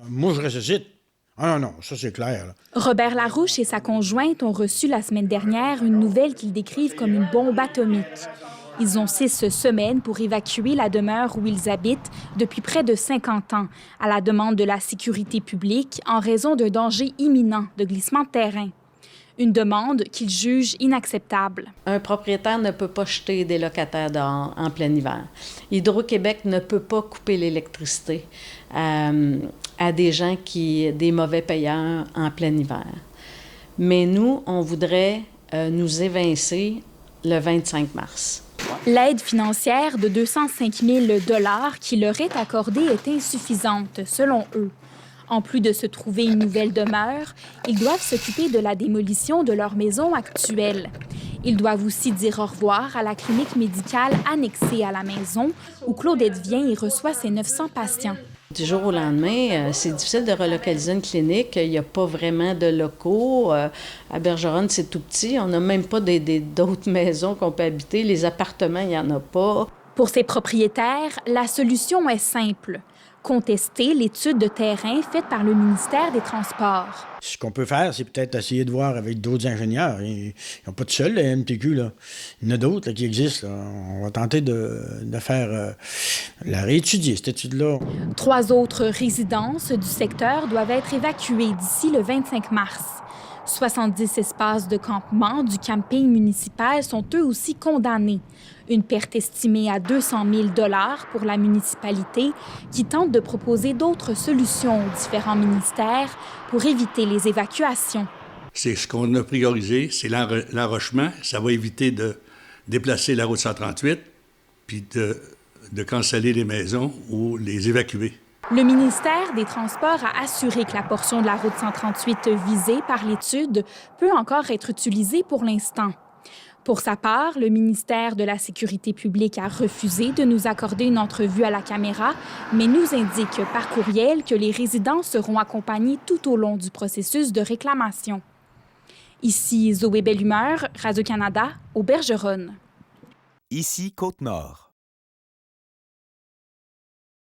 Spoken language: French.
Moi, je ressuscite. Ah non, ça c'est clair. Là. Robert Larouche et sa conjointe ont reçu la semaine dernière une nouvelle qu'ils décrivent comme une bombe atomique. Ils ont 6 semaines pour évacuer la demeure où ils habitent depuis près de 50 ans, à la demande de la sécurité publique en raison d'un danger imminent de glissement de terrain. Une demande qu'ils jugent inacceptable. Un propriétaire ne peut pas jeter des locataires dehors en plein hiver. Hydro-Québec ne peut pas couper l'électricité à des gens des mauvais payeurs en plein hiver. Mais nous, on voudrait nous évincer le 25 mars. L'aide financière de 205 000 $ qui leur est accordée est insuffisante, selon eux. En plus de se trouver une nouvelle demeure, ils doivent s'occuper de la démolition de leur maison actuelle. Ils doivent aussi dire au revoir à la clinique médicale annexée à la maison où Claudette vient et reçoit ses 900 patients. Du jour au lendemain, c'est difficile de relocaliser une clinique. Il n'y a pas vraiment de locaux. À Bergeronne, c'est tout petit. On n'a même pas d'autres maisons qu'on peut habiter. Les appartements, il n'y en a pas. Pour ces propriétaires, la solution est simple. Contester l'étude de terrain faite par le ministère des Transports. Ce qu'on peut faire, c'est peut-être essayer de voir avec d'autres ingénieurs. Ils n'ont pas de seul, les MTQ. Là. Il y en a d'autres là, qui existent. Là. On va tenter de faire la réétudier, cette étude-là. 3 autres résidences du secteur doivent être évacuées d'ici le 25 mars. 70 espaces de campement du camping municipal sont eux aussi condamnés. Une perte estimée à 200 000 $ pour la municipalité qui tente de proposer d'autres solutions aux différents ministères pour éviter les évacuations. C'est ce qu'on a priorisé, c'est l'enrochement. Ça va éviter de déplacer la route 138 puis de canceller les maisons ou les évacuer. Le ministère des Transports a assuré que la portion de la route 138 visée par l'étude peut encore être utilisée pour l'instant. Pour sa part, le ministère de la Sécurité publique a refusé de nous accorder une entrevue à la caméra, mais nous indique par courriel que les résidents seront accompagnés tout au long du processus de réclamation. Ici Zoé Bellumeur, Radio-Canada, au Bergeronne. Ici Côte-Nord.